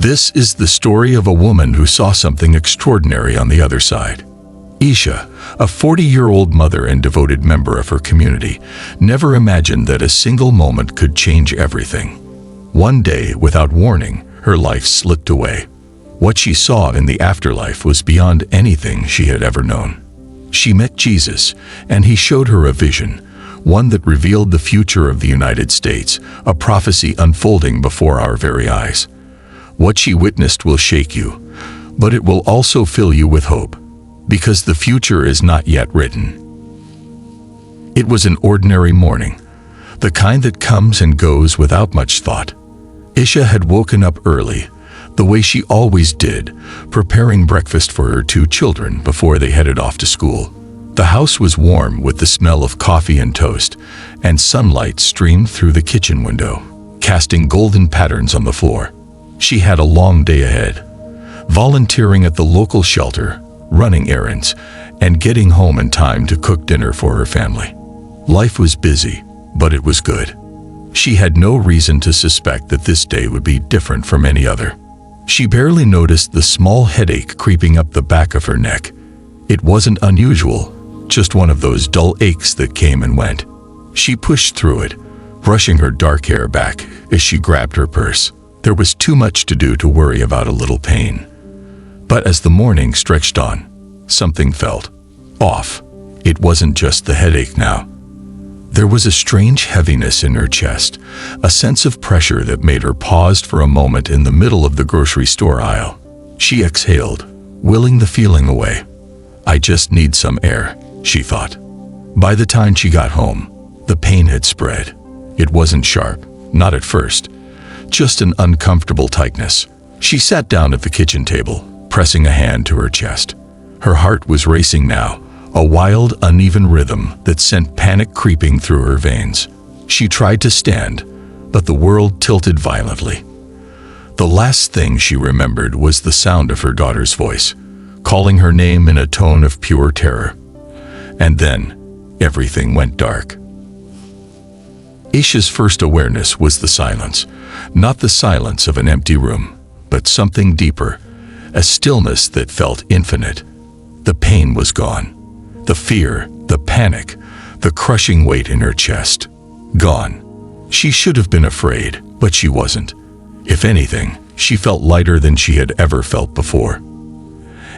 This is the story of a woman who saw something extraordinary on the other side. Isha, a 40-year-old mother and devoted member of her community, never imagined that a single moment could change everything. One day, without warning, her life slipped away. What she saw in the afterlife was beyond anything she had ever known. She met Jesus, and he showed her a vision, one that revealed the future of the United States, a prophecy unfolding before our very eyes. What she witnessed will shake you, but it will also fill you with hope, because the future is not yet written. It was an ordinary morning, the kind that comes and goes without much thought. Isha had woken up early, the way she always did, preparing breakfast for her 2 children before they headed off to school. The house was warm with the smell of coffee and toast, and sunlight streamed through the kitchen window, casting golden patterns on the floor. She had a long day ahead, volunteering at the local shelter, running errands, and getting home in time to cook dinner for her family. Life was busy, but it was good. She had no reason to suspect that this day would be different from any other. She barely noticed the small headache creeping up the back of her neck. It wasn't unusual, just one of those dull aches that came and went. She pushed through it, brushing her dark hair back as she grabbed her purse. There was too much to do to worry about a little pain. But as the morning stretched on, something felt off. It wasn't just the headache now. There was a strange heaviness in her chest, a sense of pressure that made her pause for a moment in the middle of the grocery store aisle. She exhaled, willing the feeling away. I just need some air, she thought. By the time she got home, the pain had spread. It wasn't sharp, not at first, just an uncomfortable tightness. She sat down at the kitchen table, pressing a hand to her chest. Her heart was racing now, a wild, uneven rhythm that sent panic creeping through her veins. She tried to stand, but the world tilted violently. The last thing she remembered was the sound of her daughter's voice, calling her name in a tone of pure terror. And then, everything went dark. Isha's first awareness was the silence, not the silence of an empty room, but something deeper, a stillness that felt infinite. The pain was gone. The fear, the panic, the crushing weight in her chest. Gone. She should have been afraid, but she wasn't. If anything, she felt lighter than she had ever felt before.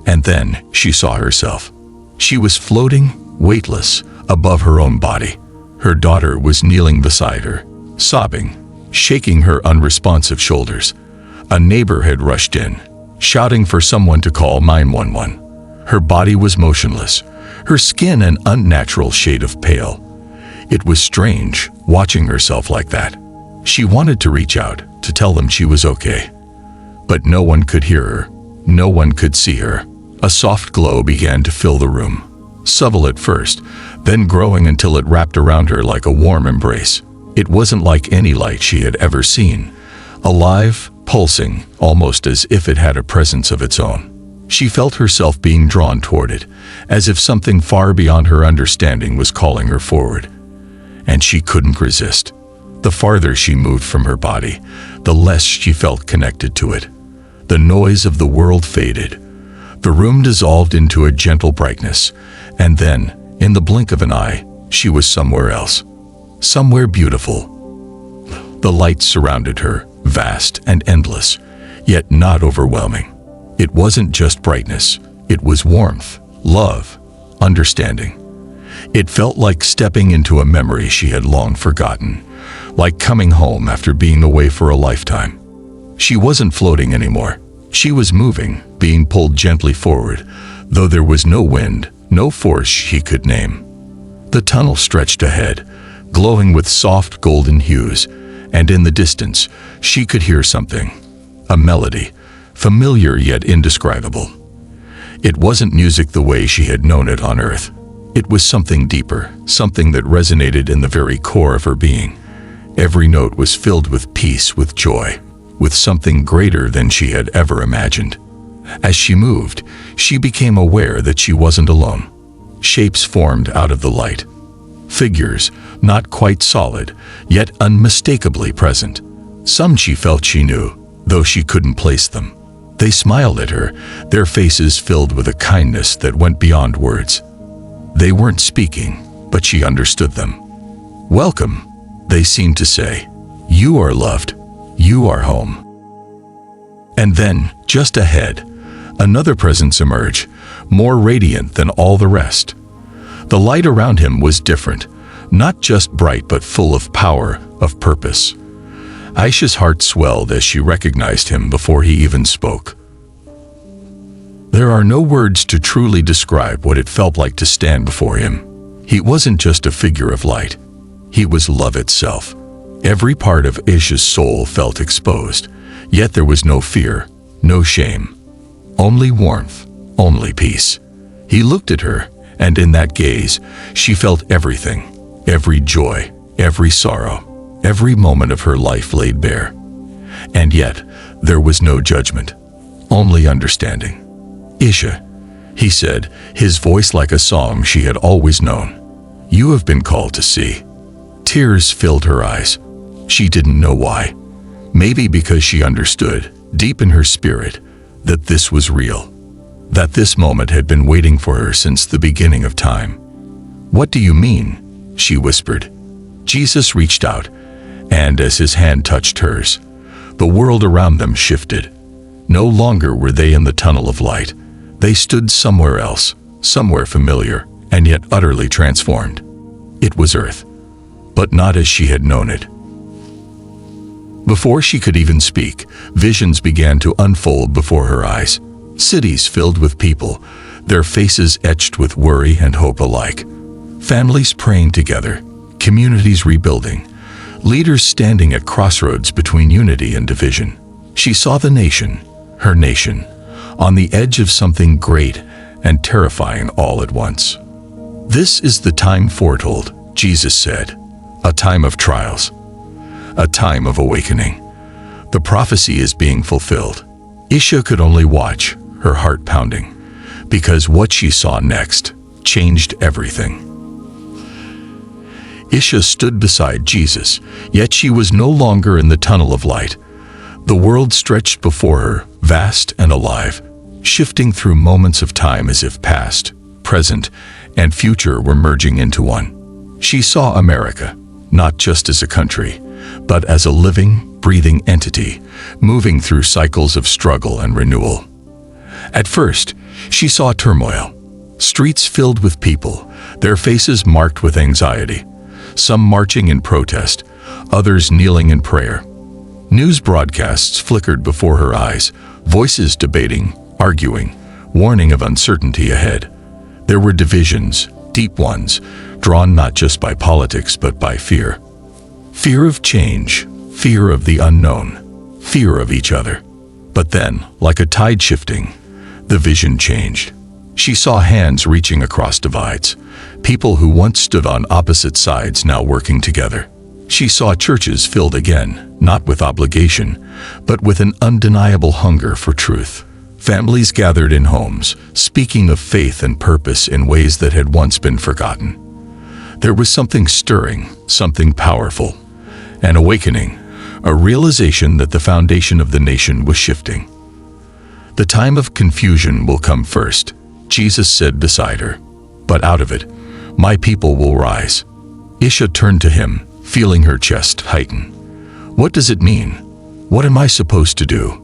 And then she saw herself. She was floating, weightless, above her own body. Her daughter was kneeling beside her, sobbing, shaking her unresponsive shoulders. A neighbor had rushed in, shouting for someone to call 911. Her body was motionless, her skin an unnatural shade of pale. It was strange, watching herself like that. She wanted to reach out, to tell them she was okay. But no one could hear her. No one could see her. A soft glow began to fill the room. Subtle at first, then growing until it wrapped around her like a warm embrace. It wasn't like any light she had ever seen. Alive, pulsing, almost as if it had a presence of its own. She felt herself being drawn toward it, as if something far beyond her understanding was calling her forward. And she couldn't resist. The farther she moved from her body, the less she felt connected to it. The noise of the world faded. The room dissolved into a gentle brightness, and then, in the blink of an eye, she was somewhere else. Somewhere beautiful. The light surrounded her, vast and endless, yet not overwhelming. It wasn't just brightness, it was warmth, love, understanding. It felt like stepping into a memory she had long forgotten, like coming home after being away for a lifetime. She wasn't floating anymore. She was moving, being pulled gently forward, though there was no wind, no force she could name. The tunnel stretched ahead, glowing with soft golden hues, and in the distance, she could hear something. A melody, familiar yet indescribable. It wasn't music the way she had known it on Earth. It was something deeper, something that resonated in the very core of her being. Every note was filled with peace, with joy, with something greater than she had ever imagined. As she moved, she became aware that she wasn't alone. Shapes formed out of the light. Figures, not quite solid, yet unmistakably present. Some she felt she knew, though she couldn't place them. They smiled at her, their faces filled with a kindness that went beyond words. They weren't speaking, but she understood them. "Welcome," they seemed to say. "You are loved. You are home." And then, just ahead, another presence emerged, more radiant than all the rest. The light around him was different, not just bright but full of power, of purpose. Aisha's heart swelled as she recognized him before he even spoke. There are no words to truly describe what it felt like to stand before him. He wasn't just a figure of light. He was love itself. Every part of Aisha's soul felt exposed, yet there was no fear, no shame. Only warmth, only peace. He looked at her, and in that gaze, she felt everything, every joy, every sorrow, every moment of her life laid bare. And yet, there was no judgment, only understanding. "Aisha," he said, his voice like a song she had always known, "you have been called to see." Tears filled her eyes. She didn't know why. Maybe because she understood, deep in her spirit, that this was real, that this moment had been waiting for her since the beginning of time. "What do you mean?" she whispered. Jesus reached out, and as his hand touched hers, the world around them shifted. No longer were they in the tunnel of light. They stood somewhere else, somewhere familiar, and yet utterly transformed. It was Earth, but not as she had known it. Before she could even speak, visions began to unfold before her eyes. Cities filled with people, their faces etched with worry and hope alike. Families praying together, communities rebuilding, leaders standing at crossroads between unity and division. She saw the nation, her nation, on the edge of something great and terrifying all at once. "This is the time foretold," Jesus said, "a time of trials, a time of awakening. The prophecy is being fulfilled." Aisha could only watch, her heart pounding, because what she saw next changed everything. Aisha stood beside Jesus, yet she was no longer in the tunnel of light. The world stretched before her, vast and alive, shifting through moments of time as if past, present, and future were merging into one. She saw America, not just as a country, but as a living, breathing entity, moving through cycles of struggle and renewal. At first, she saw turmoil, streets filled with people, their faces marked with anxiety, some marching in protest, others kneeling in prayer. News broadcasts flickered before her eyes, voices debating, arguing, warning of uncertainty ahead. There were divisions, deep ones, drawn not just by politics but by fear. Fear of change, fear of the unknown, fear of each other. But then, like a tide shifting, the vision changed. She saw hands reaching across divides, people who once stood on opposite sides now working together. She saw churches filled again, not with obligation, but with an undeniable hunger for truth. Families gathered in homes, speaking of faith and purpose in ways that had once been forgotten. There was something stirring, something powerful, an awakening, a realization that the foundation of the nation was shifting. "The time of confusion will come first," Jesus said beside her, "but out of it, my people will rise." Aisha turned to him, feeling her chest tighten. "What does it mean? What am I supposed to do?"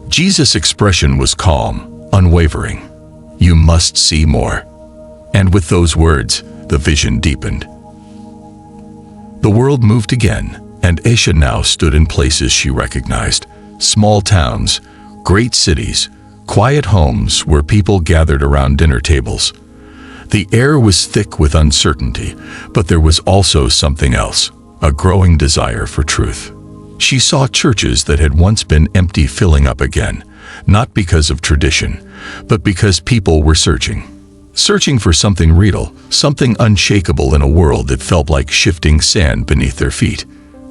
Jesus' expression was calm, unwavering. "You must see more." And with those words, the vision deepened. The world moved again, and Aisha now stood in places she recognized. Small towns, great cities, quiet homes where people gathered around dinner tables. The air was thick with uncertainty, but there was also something else, a growing desire for truth. She saw churches that had once been empty filling up again, not because of tradition, but because people were searching for something real, something unshakable in a world that felt like shifting sand beneath their feet.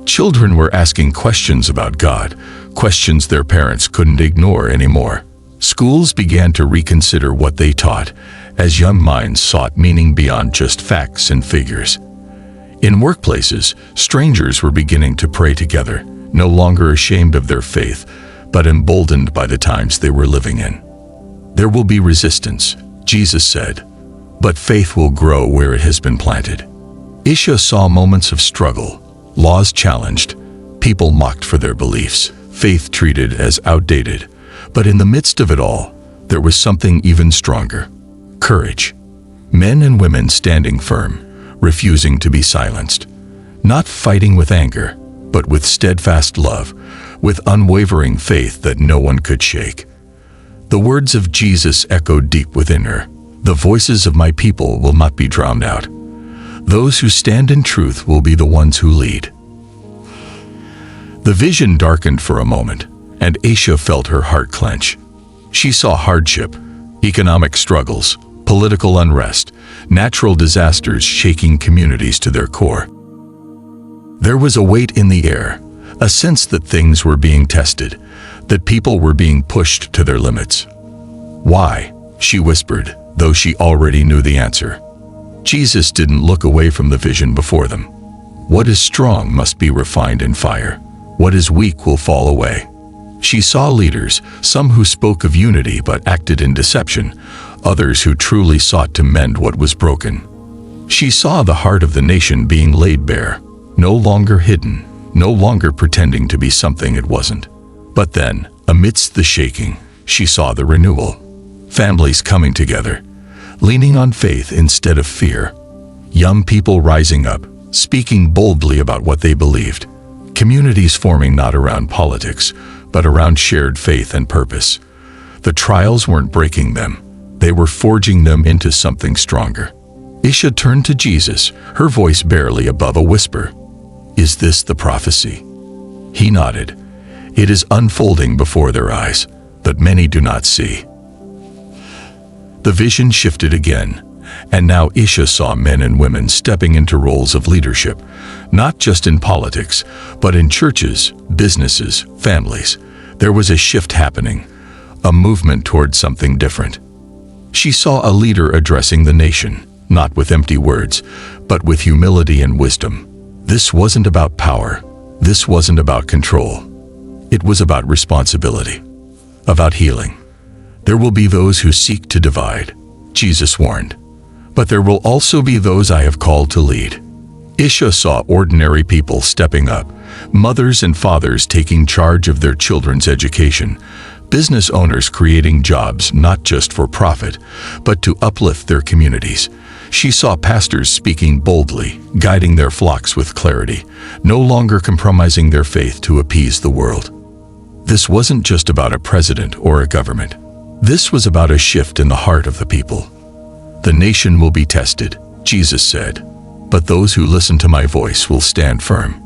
Children were asking questions about God, questions their parents couldn't ignore anymore. Schools began to reconsider what they taught, as young minds sought meaning beyond just facts and figures. In workplaces, strangers were beginning to pray together, no longer ashamed of their faith, but emboldened by the times they were living in. There will be resistance, Jesus said, but faith will grow where it has been planted. Isha saw moments of struggle, laws challenged, people mocked for their beliefs, faith treated as outdated. But in the midst of it all, there was something even stronger: courage. Men and women standing firm, refusing to be silenced, not fighting with anger, but with steadfast love, with unwavering faith that no one could shake. The words of Jesus echoed deep within her. The voices of my people will not be drowned out. Those who stand in truth will be the ones who lead. The vision darkened for a moment, and Aisha felt her heart clench. She saw hardship, economic struggles, political unrest, natural disasters shaking communities to their core. There was a weight in the air, a sense that things were being tested, that people were being pushed to their limits. Why? She whispered, though she already knew the answer. Jesus didn't look away from the vision before them. What is strong must be refined in fire. What is weak will fall away. She saw leaders, some who spoke of unity but acted in deception, others who truly sought to mend what was broken. She saw the heart of the nation being laid bare, no longer hidden, no longer pretending to be something it wasn't. But then, amidst the shaking, she saw the renewal. Families coming together, leaning on faith instead of fear. Young people rising up, speaking boldly about what they believed. Communities forming not around politics, but around shared faith and purpose. The trials weren't breaking them. They were forging them into something stronger. Isha turned to Jesus, her voice barely above a whisper. Is this the prophecy? He nodded. It is unfolding before their eyes, but many do not see. The vision shifted again, and now Isha saw men and women stepping into roles of leadership, not just in politics, but in churches, businesses, families. There was a shift happening, a movement toward something different. She saw a leader addressing the nation, not with empty words, but with humility and wisdom. This wasn't about power. This wasn't about control. It was about responsibility, about healing. There will be those who seek to divide, Jesus warned. But there will also be those I have called to lead. Isha saw ordinary people stepping up, mothers and fathers taking charge of their children's education, business owners creating jobs not just for profit, but to uplift their communities. She saw pastors speaking boldly, guiding their flocks with clarity, no longer compromising their faith to appease the world. This wasn't just about a president or a government. This was about a shift in the heart of the people. The nation will be tested, Jesus said, but those who listen to my voice will stand firm.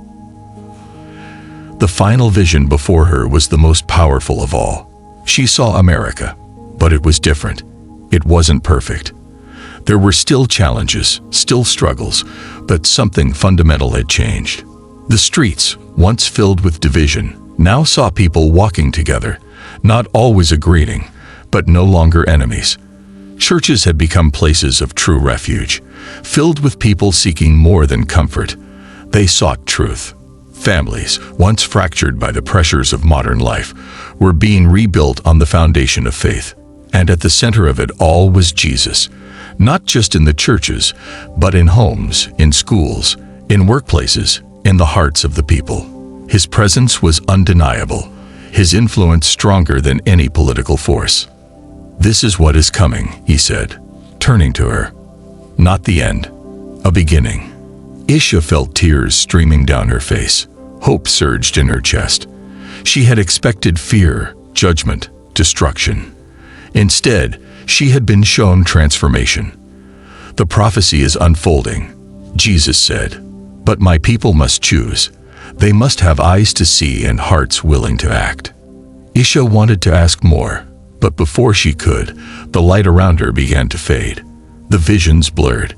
The final vision before her was the most powerful of all. She saw America, but it was different. It wasn't perfect. There were still challenges, still struggles, but something fundamental had changed. The streets, once filled with division, now saw people walking together, not always agreeing, but no longer enemies. Churches had become places of true refuge, filled with people seeking more than comfort. They sought truth. Families, once fractured by the pressures of modern life, were being rebuilt on the foundation of faith. And at the center of it all was Jesus, not just in the churches, but in homes, in schools, in workplaces, in the hearts of the people. His presence was undeniable, his influence stronger than any political force. This is what is coming, he said, turning to her. Not the end, a beginning. Isha felt tears streaming down her face. Hope surged in her chest. She had expected fear, judgment, destruction. Instead, she had been shown transformation. The prophecy is unfolding, Jesus said, but my people must choose. They must have eyes to see and hearts willing to act. Isha wanted to ask more, but before she could, the light around her began to fade. The visions blurred.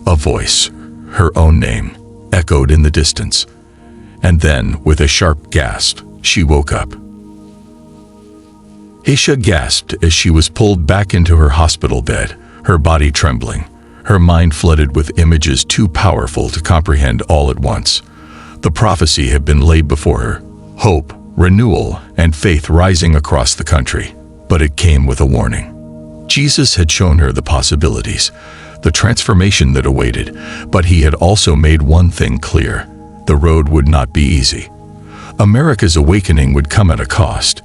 A voice, her own name, echoed in the distance. And then, with a sharp gasp, she woke up. Isha gasped as she was pulled back into her hospital bed, her body trembling, her mind flooded with images too powerful to comprehend all at once. The prophecy had been laid before her: hope, renewal, and faith rising across the country. But it came with a warning. Jesus had shown her the possibilities, the transformation that awaited, but he had also made one thing clear: the road would not be easy. America's awakening would come at a cost,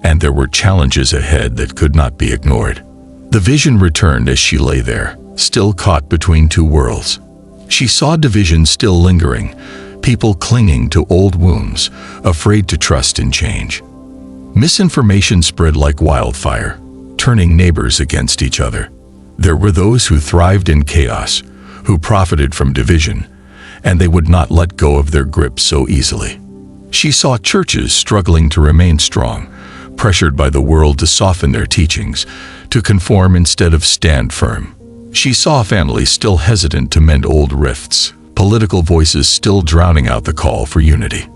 and there were challenges ahead that could not be ignored. The vision returned as she lay there, still caught between two worlds. She saw division still lingering, people clinging to old wounds, afraid to trust in change. Misinformation spread like wildfire, turning neighbors against each other. There were those who thrived in chaos, who profited from division, and they would not let go of their grip so easily. She saw churches struggling to remain strong, pressured by the world to soften their teachings, to conform instead of stand firm. She saw families still hesitant to mend old rifts, political voices still drowning out the call for unity.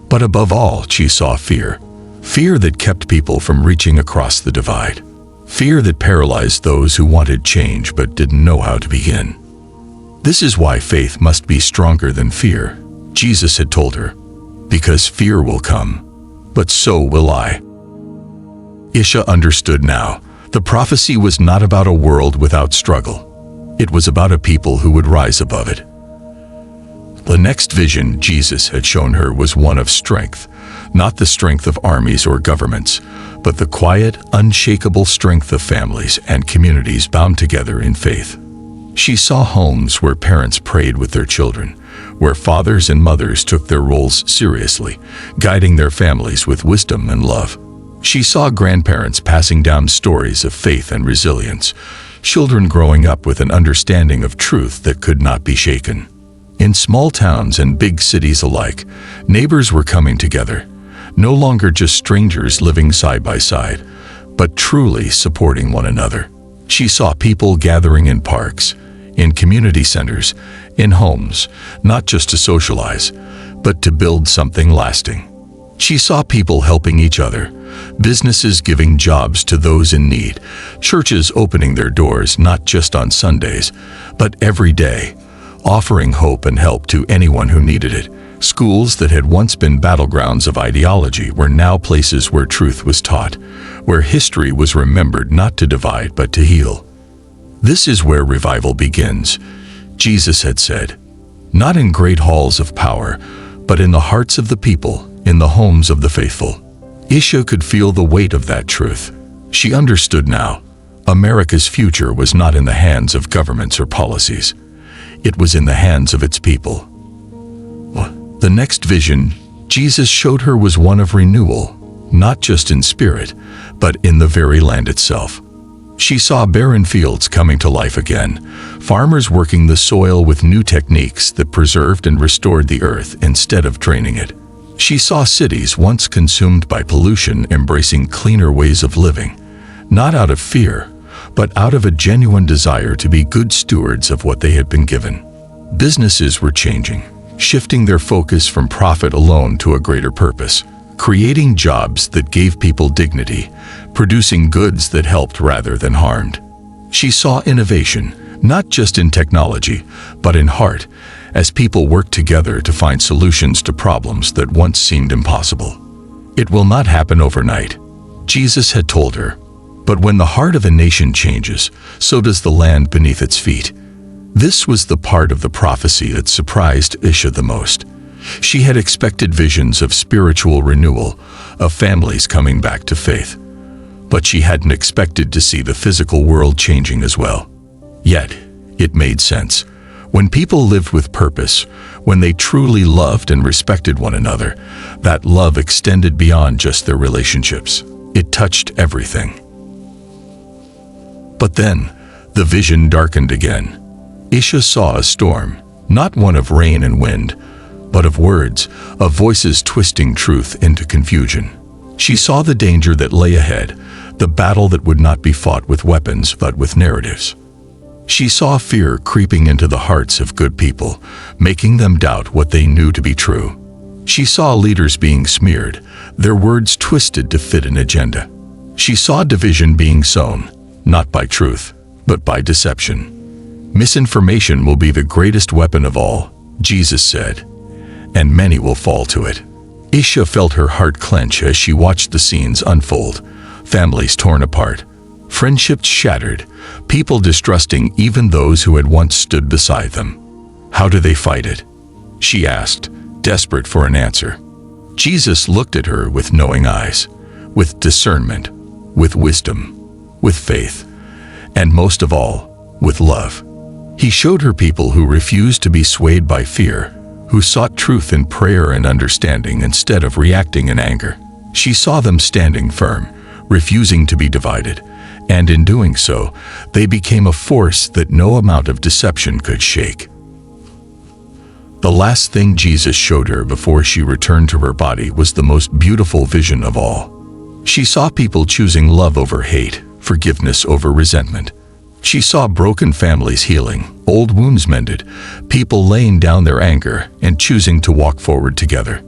But above all, she saw fear. Fear that kept people from reaching across the divide. Fear that paralyzed those who wanted change but didn't know how to begin. This is why faith must be stronger than fear, Jesus had told her. Because fear will come, but so will I. Isha understood now. The prophecy was not about a world without struggle. It was about a people who would rise above it. The next vision Jesus had shown her was one of strength, not the strength of armies or governments, but the quiet, unshakable strength of families and communities bound together in faith. She saw homes where parents prayed with their children, where fathers and mothers took their roles seriously, guiding their families with wisdom and love. She saw grandparents passing down stories of faith and resilience, children growing up with an understanding of truth that could not be shaken. In small towns and big cities alike, neighbors were coming together, no longer just strangers living side by side, but truly supporting one another. She saw people gathering in parks, in community centers, in homes, not just to socialize, but to build something lasting. She saw people helping each other, businesses giving jobs to those in need, churches opening their doors not just on Sundays, but every day, offering hope and help to anyone who needed it. Schools that had once been battlegrounds of ideology were now places where truth was taught, where history was remembered not to divide but to heal. This is where revival begins, Jesus had said. Not in great halls of power, but in the hearts of the people, in the homes of the faithful. Isha could feel the weight of that truth. She understood now. America's future was not in the hands of governments or policies. It was in the hands of its people. The next vision Jesus showed her was one of renewal, not just in spirit, but in the very land itself. She saw barren fields coming to life again, farmers working the soil with new techniques that preserved and restored the earth instead of draining it. She saw cities once consumed by pollution embracing cleaner ways of living, not out of fear, but out of a genuine desire to be good stewards of what they had been given. Businesses were changing, shifting their focus from profit alone to a greater purpose, creating jobs that gave people dignity, producing goods that helped rather than harmed. She saw innovation, not just in technology, but in heart, as people worked together to find solutions to problems that once seemed impossible. It will not happen overnight, Jesus had told her. But when the heart of a nation changes, so does the land beneath its feet. This was the part of the prophecy that surprised Isha the most. She had expected visions of spiritual renewal, of families coming back to faith. But she hadn't expected to see the physical world changing as well. Yet, it made sense. When people lived with purpose, when they truly loved and respected one another, that love extended beyond just their relationships. It touched everything. But then, the vision darkened again. Isha saw a storm, not one of rain and wind, but of words, of voices twisting truth into confusion. She saw the danger that lay ahead, the battle that would not be fought with weapons but with narratives. She saw fear creeping into the hearts of good people, making them doubt what they knew to be true. She saw leaders being smeared, their words twisted to fit an agenda. She saw division being sown, not by truth, but by deception. Misinformation will be the greatest weapon of all, Jesus said, and many will fall to it. Isha felt her heart clench as she watched the scenes unfold. Families torn apart, friendships shattered, people distrusting even those who had once stood beside them. How do they fight it? She asked, desperate for an answer. Jesus looked at her with knowing eyes, with discernment, with wisdom, with faith, and most of all, with love. He showed her people who refused to be swayed by fear, who sought truth in prayer and understanding instead of reacting in anger. She saw them standing firm, refusing to be divided, and in doing so, they became a force that no amount of deception could shake. The last thing Jesus showed her before she returned to her body was the most beautiful vision of all. She saw people choosing love over hate, forgiveness over resentment. She saw broken families healing, old wounds mended, people laying down their anger and choosing to walk forward together.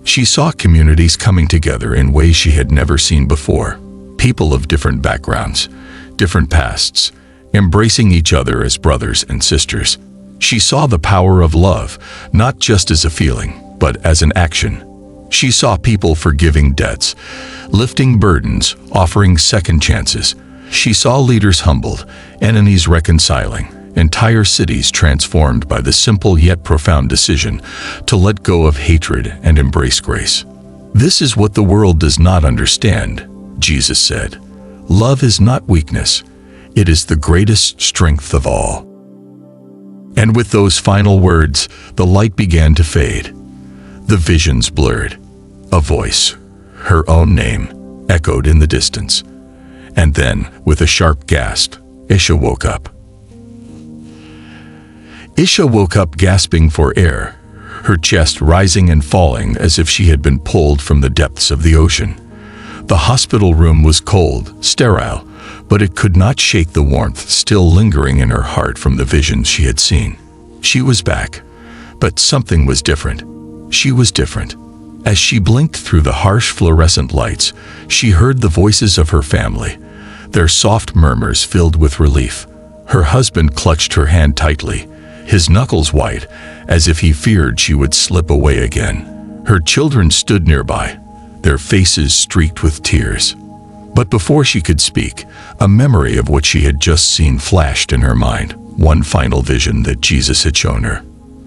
She saw communities coming together in ways she had never seen before. People of different backgrounds, different pasts, embracing each other as brothers and sisters. She saw the power of love, not just as a feeling, but as an action. She saw people forgiving debts, lifting burdens, offering second chances. She saw leaders humbled, enemies reconciling, entire cities transformed by the simple yet profound decision to let go of hatred and embrace grace. This is what the world does not understand, Jesus said. Love is not weakness. It is the greatest strength of all. And with those final words, the light began to fade. The visions blurred. A voice, her own name, echoed in the distance. And then, with a sharp gasp, Isha woke up. Isha woke up gasping for air, her chest rising and falling as if she had been pulled from the depths of the ocean. The hospital room was cold, sterile, but it could not shake the warmth still lingering in her heart from the visions she had seen. She was back, but something was different. She was different. As she blinked through the harsh fluorescent lights, she heard the voices of her family, their soft murmurs filled with relief. Her husband clutched her hand tightly, his knuckles white, as if he feared she would slip away again. Her children stood nearby, their faces streaked with tears. But before she could speak, a memory of what she had just seen flashed in her mind, one final vision that Jesus had shown her.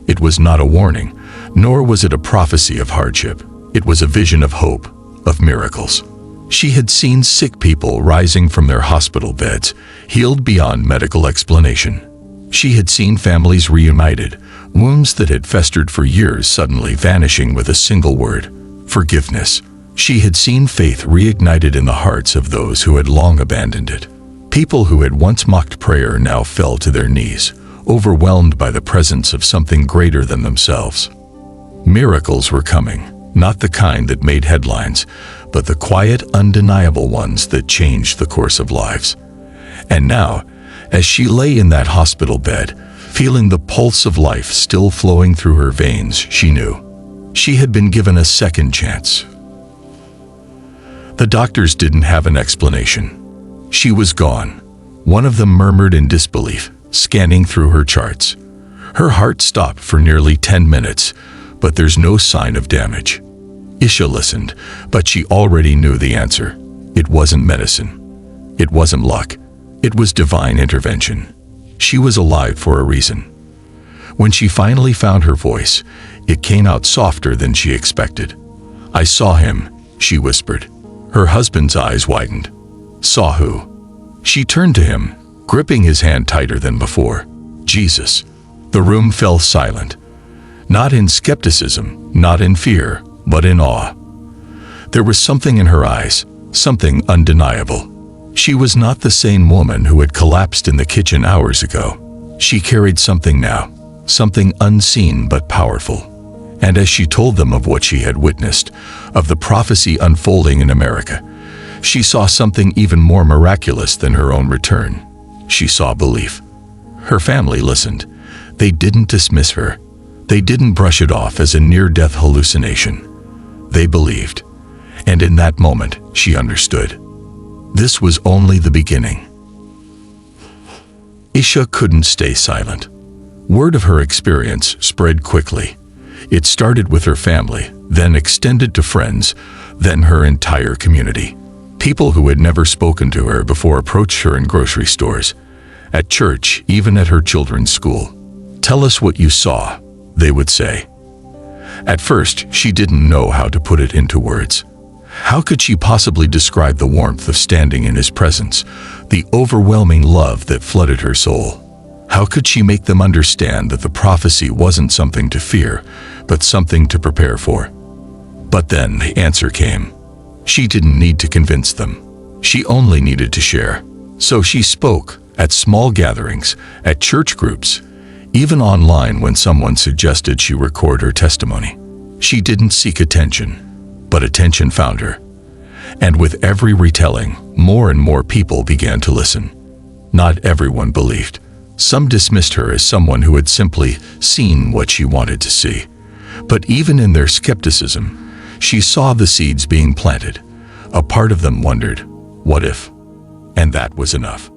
It was not a warning, nor was it a prophecy of hardship. It was a vision of hope, of miracles. She had seen sick people rising from their hospital beds, healed beyond medical explanation. She had seen families reunited, wounds that had festered for years suddenly vanishing with a single word: forgiveness. She had seen faith reignited in the hearts of those who had long abandoned it. People who had once mocked prayer now fell to their knees, overwhelmed by the presence of something greater than themselves. Miracles were coming, not the kind that made headlines, but the quiet, undeniable ones that changed the course of lives. And now, as she lay in that hospital bed, feeling the pulse of life still flowing through her veins, she knew she had been given a second chance. The doctors didn't have an explanation. She was gone. One of them murmured in disbelief, scanning through her charts. Her heart stopped for nearly 10 minutes, but there's no sign of damage. Isha listened, but she already knew the answer. It wasn't medicine. It wasn't luck. It was divine intervention. She was alive for a reason. When she finally found her voice, it came out softer than she expected. "I saw him," she whispered. Her husband's eyes widened. "Saw who?" She turned to him, gripping his hand tighter than before. "Jesus." The room fell silent. Not in skepticism, not in fear, but in awe. There was something in her eyes, something undeniable. She was not the same woman who had collapsed in the kitchen hours ago. She carried something now, something unseen but powerful. And as she told them of what she had witnessed, of the prophecy unfolding in America, she saw something even more miraculous than her own return. She saw belief. Her family listened. They didn't dismiss her. They didn't brush it off as a near-death hallucination. They believed. And in that moment, she understood. This was only the beginning. Isha couldn't stay silent. Word of her experience spread quickly. It started with her family, then extended to friends, then her entire community. People who had never spoken to her before approached her in grocery stores, at church, even at her children's school. "Tell us what you saw," they would say. At first, she didn't know how to put it into words. How could she possibly describe the warmth of standing in his presence, the overwhelming love that flooded her soul? How could she make them understand that the prophecy wasn't something to fear, but something to prepare for? But then the answer came. She didn't need to convince them. She only needed to share. So she spoke at small gatherings, at church groups, even online when someone suggested she record her testimony. She didn't seek attention, but attention found her. And with every retelling, more and more people began to listen. Not everyone believed. Some dismissed her as someone who had simply seen what she wanted to see. But even in their skepticism, she saw the seeds being planted. A part of them wondered, what if? And that was enough.